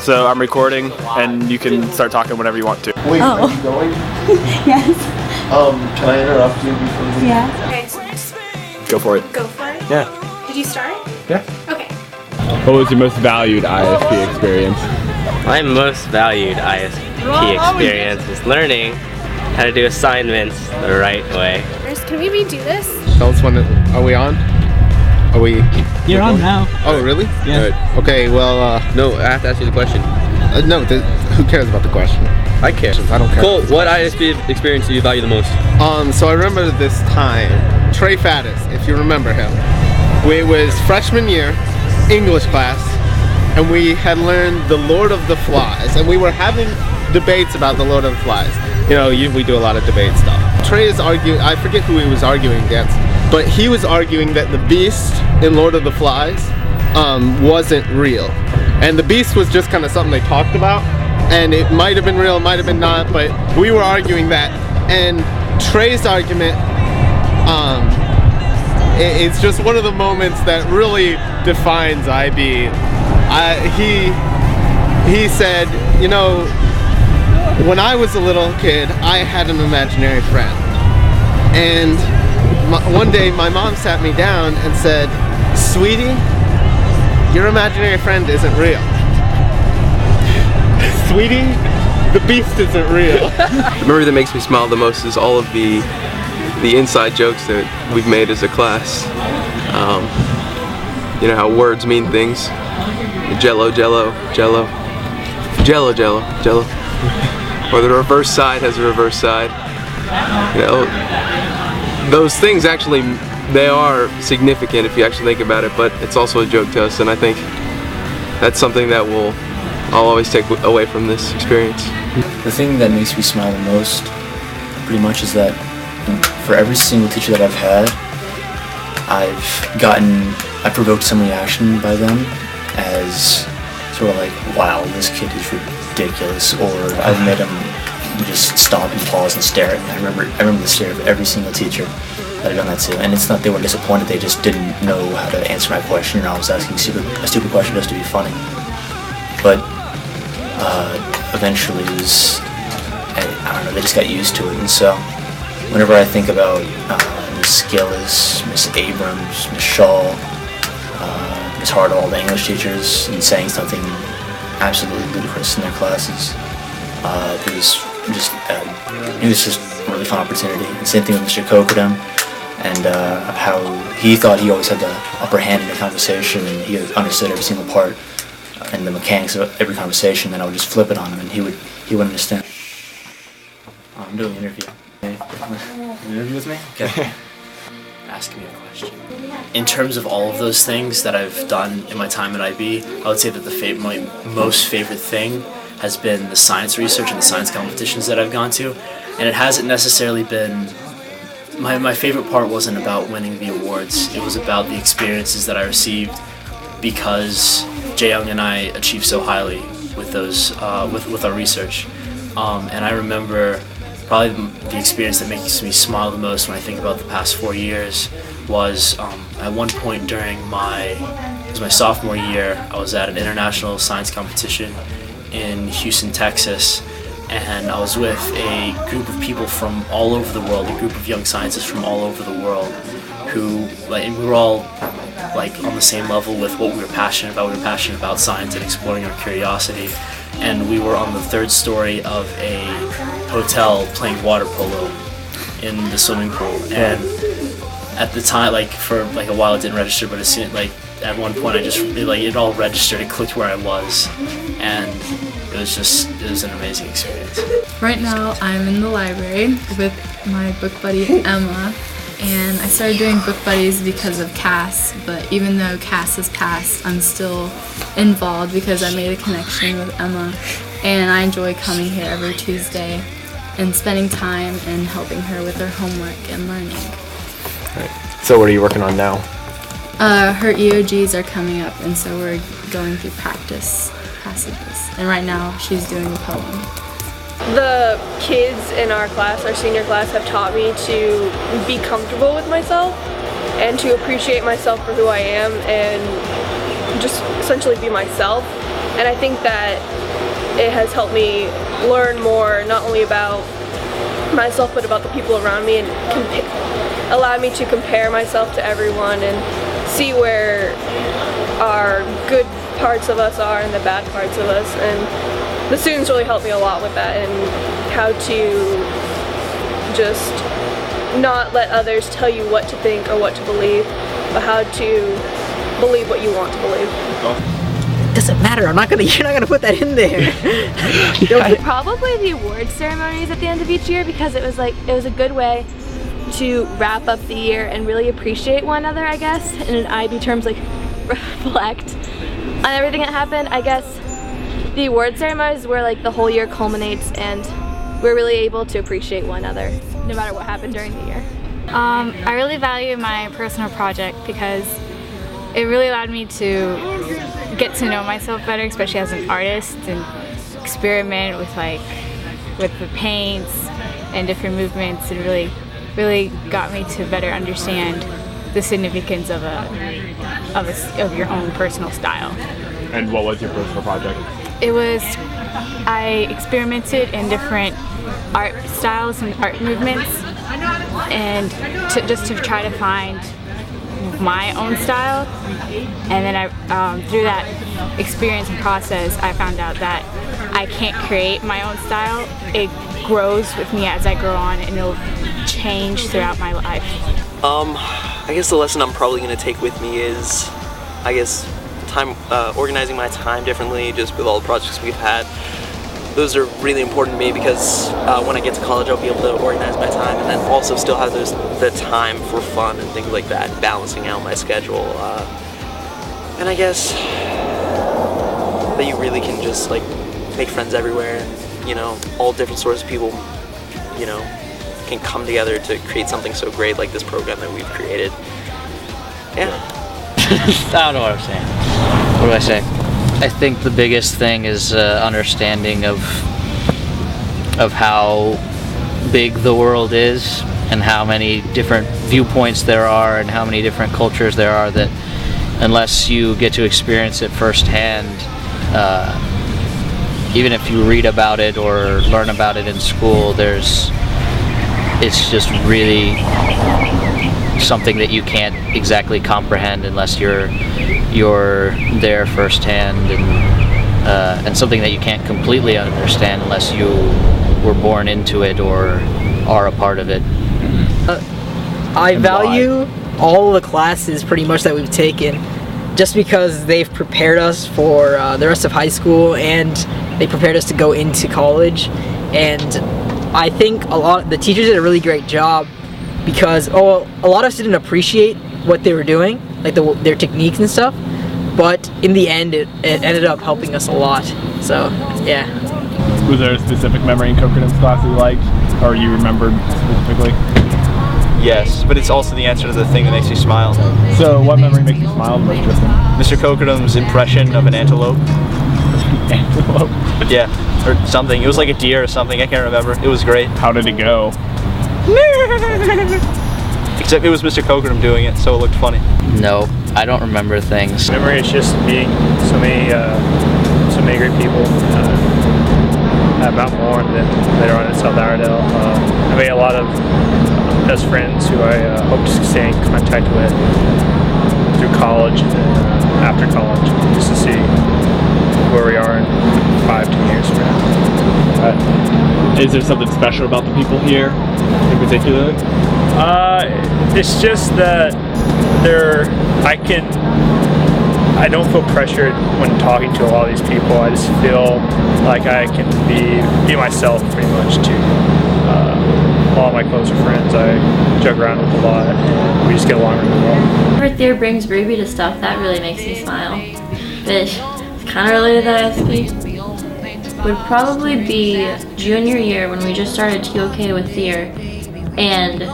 so I'm recording, and you can start talking whenever you want to. Wait, are you going? Yes. Can I interrupt you before we... Yeah. Okay. Go for it. Go for it? Yeah. Did you start? Yeah. Okay. What was your most valued ISP experience? My most valued ISP experience is learning how to do assignments the right way. Can we redo this? Tell us when... Are we on? Are we... You're on now. Oh, really? Yeah. Good. Okay, well, No, I have to ask you the question. no, who cares about the question? I care. I don't care. Cole, what ISP experience do you value the most? So I remember this time, Trey Faddis, if you remember him. It was freshman year, English class, and we had learned The Lord of the Flies, and we were having debates about The Lord of the Flies. You know, we do a lot of debate stuff. Trey is arguing, I forget who he was arguing against, but he was arguing that the beast in Lord of the Flies wasn't real. And the beast was just kind of something they talked about, and it might have been real, might have been not, but we were arguing that. And Trey's argument, it's just one of the moments that really defines IB. He said, you know, when I was a little kid, I had an imaginary friend. And one day my mom sat me down and said, "Sweetie, your imaginary friend isn't real. Sweetie, the beast isn't real." The memory that makes me smile the most is all of the inside jokes that we've made as a class. You know how words mean things. Jello, jello, jello. Jello, jello, jello. Or the reverse side has a reverse side. You know, those things actually, they are significant if you actually think about it, but it's also a joke to us, and I think that's something that I'll always take away from this experience. The thing that makes me smile the most, pretty much, is that for every single teacher that I've had, I provoked some reaction by them as sort of like, wow, this kid is ridiculous, or I've made him just stop and pause and stare at me. I remember the stare of every single teacher that I've done that to, and it's not they were disappointed, they just didn't know how to answer my question, or I was asking a stupid question just to be funny. But eventually it was, I don't know, they just got used to it. And so whenever I think about Miss Gillis, Miss Abrams, Miss Shaw, Miss Hardall, the English teachers, and saying something absolutely ludicrous in their classes, it was just a really fun opportunity. And same thing with Mr. Kokudem, and how he thought he always had the upper hand in the conversation, and he understood every single part and the mechanics of every conversation, and I would just flip it on him, and he wouldn't understand. I'm doing an interview. Okay. An interview with me? Okay. Ask me a question. In terms of all of those things that I've done in my time at IB, I would say that my most favorite thing has been the science research and the science competitions that I've gone to, and it hasn't necessarily been, my favorite part wasn't about winning the awards, it was about the experiences that I received because Jae-young and I achieved so highly with those, with our research. And I remember probably the experience that makes me smile the most when I think about the past 4 years was at one point during my sophomore year, I was at an international science competition in Houston, Texas, and I was with a group of people from all over the world, a group of young scientists from all over the world, who, like, we were all like on the same level with what we were passionate about. We were passionate about science and exploring our curiosity, and we were on the 3rd story of a hotel playing water polo in the swimming pool. And at the time, like for like a while, it didn't register, but as soon, like at one point, it all registered. It clicked where I was, and it was an amazing experience. Right now, I'm in the library with my book buddy Emma, and I started doing book buddies because of Cass. But even though Cass has passed, I'm still involved because I made a connection with Emma, and I enjoy coming here every Tuesday and spending time and helping her with her homework and learning. Right. So what are you working on now? Her EOGs are coming up, and so we're going through practice passages. And right now, she's doing a poem. The kids in our class, our senior class, have taught me to be comfortable with myself and to appreciate myself for who I am and just essentially be myself. And I think that it has helped me learn more, not only about myself, but about the people around me, and allow me to compare myself to everyone and see where our good parts of us are and the bad parts of us. And the students really helped me a lot with that, and how to just not let others tell you what to think or what to believe, but how to believe what you want to believe. Doesn't matter. You're not gonna put that in there. Probably the award ceremonies at the end of each year, because it was a good way to wrap up the year and really appreciate one another, I guess, and in IB terms, like reflect on everything that happened. I guess the award ceremonies is where like the whole year culminates, and we're really able to appreciate one another no matter what happened during the year. I really value my personal project because it really allowed me to get to know myself better, especially as an artist, and experiment with the paints and different movements, and really got me to better understand the significance of your own personal style. And what was your personal project? I experimented in different art styles and art movements, and just to try to find my own style. And then through that experience and process, I found out that I can't create my own style. It grows with me as I grow on, and it'll change throughout my life. I guess the lesson I'm probably going to take with me is, I guess, organizing my time differently, just with all the projects we've had. Those are really important to me, because when I get to college, I'll be able to organize my time, and then also still have the time for fun and things like that, balancing out my schedule. And I guess that you really can just like make friends everywhere, and all different sorts of people, can come together to create something so great like this program that we've created. Yeah. I don't know what I'm saying. What do I say? I think the biggest thing is understanding of how big the world is, and how many different viewpoints there are, and how many different cultures there are, that unless you get to experience it firsthand, even if you read about it or learn about it in school, it's just really something that you can't exactly comprehend unless you're there firsthand, and something that you can't completely understand unless you were born into it or are a part of it. I value all the classes pretty much that we've taken, just because they've prepared us for the rest of high school, and they prepared us to go into college. And I think the teachers did a really great job, because a lot of us didn't appreciate what they were doing, like their techniques and stuff, but in the end it ended up helping us a lot. So yeah. Was there a specific memory in Cochran's class that you liked, or you remembered specifically? Yes, but it's also the answer to the thing that makes you smile. So what memory makes you smile the most, Tristan? Mr. Cochran's impression of an antelope. Antelope? Yeah, or something. It was like a deer or something, I can't remember. It was great. How did it go? Except it was Mr. Cochran doing it, so it looked funny. No, I don't remember things. Memory is just meeting so many great people. At Mount Moore, and then later on in South Iredale. I made a lot of best friends who I hope to stay in contact with through college and after college, just to see where we are in 5-10 years from now. Is there something special about the people here in particular? It's just that I don't feel pressured when talking to a lot of these people. I just feel like I can be myself pretty much to a lot of my closer friends. I joke around with a lot, and we just get along really well. Right there brings Ruby to stuff that really makes me smile. But it's kind of related to ISP. Would probably be junior year when we just started TOK with Thier, and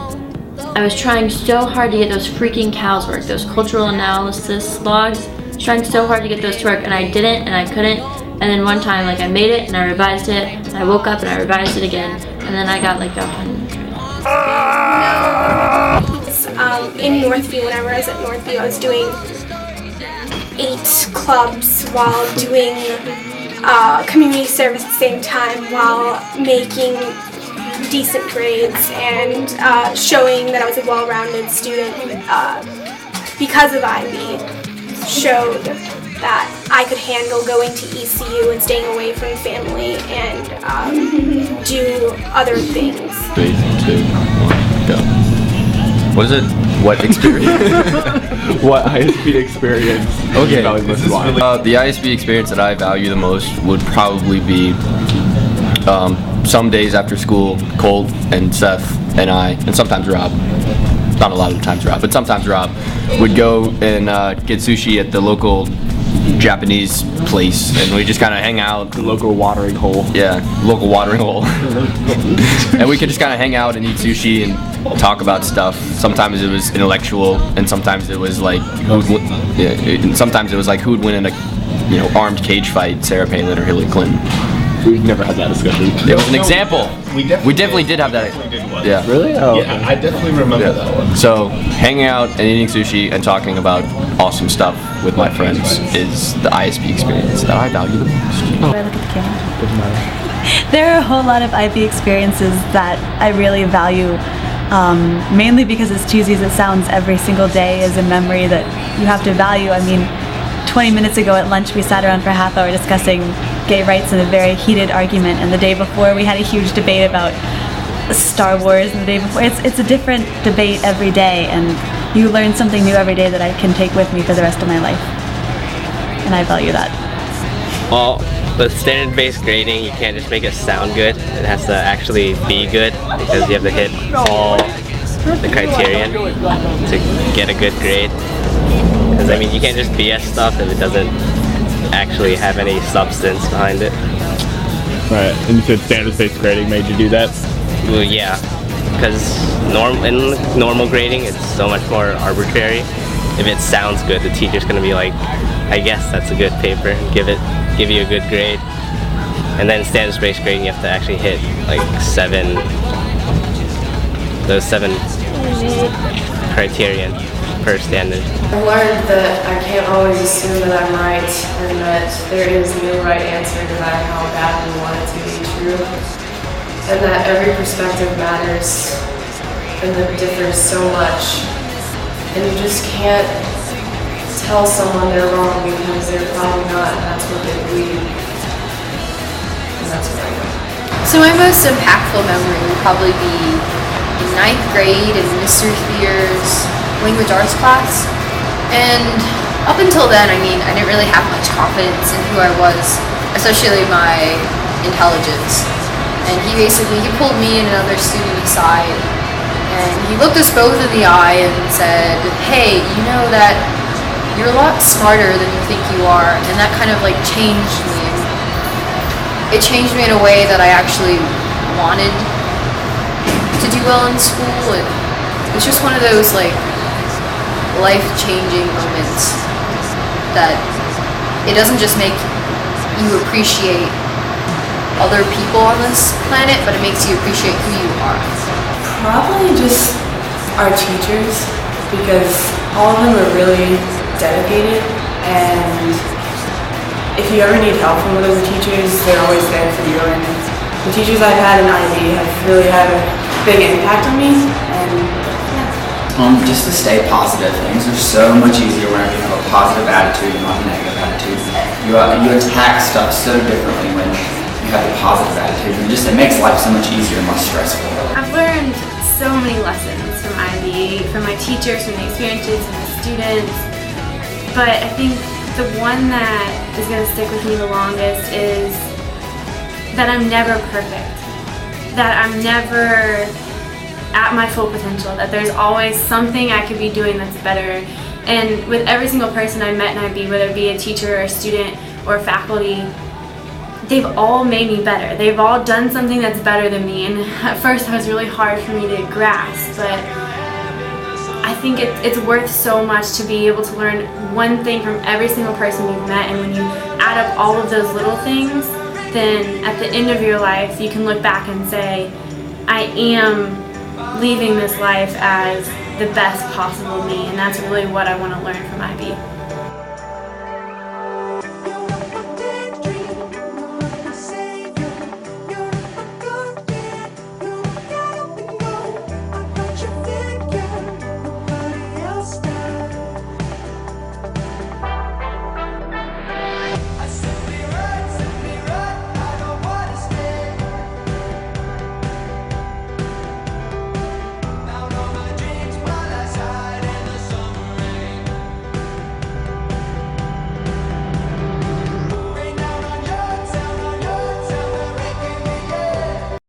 I was trying so hard to get those freaking cows work, those cultural analysis logs. Trying so hard to get those to work, and I didn't, and I couldn't, and then one time I made it and I revised it, and I woke up and I revised it again, and then I got 100. In Northview, whenever I was at Northview, I was doing 8 clubs while doing community service at the same time, while making decent grades and showing that I was a well-rounded student because of IB, showed that I could handle going to ECU and staying away from family and do other things. 3, 2, 1, go. What is it? What experience? What ISP experience? Okay, The ISP experience that I value the most would probably be some days after school, Colt and Seth and I, and sometimes Rob, not a lot of the times Rob, but sometimes Rob, would go and get sushi at the local Japanese place, and we just kind of hang out. The local watering hole. Yeah, local watering hole. And we could just kind of hang out and eat sushi and talk about stuff. Sometimes it was intellectual, and sometimes it was like sometimes it was like who'd win in a armed cage fight, Sarah Palin or Hillary Clinton. We've never had that discussion. It was an example. We definitely did have that. Yeah. Really? Oh, yeah, okay. I definitely remember that one. So hanging out and eating sushi and talking about awesome stuff with my friends is the ISP experience that I value the most. Do I look at the camera? Doesn't matter. There are a whole lot of IB experiences that I really value, mainly because as cheesy as it sounds, every single day is a memory that you have to value. I mean, 20 minutes ago at lunch we sat around for a half hour discussing gay rights in a very heated argument, and the day before we had a huge debate about Star Wars, and the day before it's a different debate every day, and you learn something new every day that I can take with me for the rest of my life, and I value that. Well, with standard-based grading, you can't just make it sound good. It has to actually be good, because you have to hit all the criterion to get a good grade. Because I mean, you can't just BS stuff if it doesn't actually have any substance behind it. Right, and you said standards-based grading made you do that? Well, yeah, because in normal grading, it's so much more arbitrary. If it sounds good, the teacher's going to be like, I guess that's a good paper, give you a good grade. And then standards-based grading, you have to actually hit like those seven criterion per standard. I've learned that I can't always assume that I'm right, and that there is no right answer no matter how bad we want it to be true. And that every perspective matters, and that differs so much. And you just can't tell someone they're wrong because they're probably not, and that's what they believe. And that's what I know. So my most impactful memory would probably be in 9th grade in Mr. Thier's language arts class. And up until then, I mean, I didn't really have much confidence in who I was, especially my intelligence. And he pulled me and another student aside, and he looked us both in the eye and said, hey, you know that you're a lot smarter than you think you are, and that kind of like changed me. It changed me in a way that I actually wanted to do well in school. And it's just one of those like life-changing moments that it doesn't just make you appreciate other people on this planet, but it makes you appreciate who you are. Probably just our teachers, because all of them are really dedicated, and if you ever need help from one of the teachers, they're always there for you. And the teachers I've had in IB have really had a big impact on me, and just to stay positive. Things are so much easier whenever you have a positive attitude and not a negative attitude. You attack stuff so differently when you have a positive attitude, and it makes life so much easier and less stressful. I've learned so many lessons from IB, from my teachers, from the experiences, from the students, but I think the one that is going to stick with me the longest is that I'm never perfect, that I'm never at my full potential, that there's always something I could be doing that's better. And with every single person I met in IB, whether it be a teacher or a student or faculty, they've all made me better. They've all done something that's better than me, and at first it was really hard for me to grasp, but I think it's worth so much to be able to learn one thing from every single person you've met, and when you add up all of those little things, then at the end of your life you can look back and say, I am leaving this life as the best possible me, and that's really what I want to learn from IB.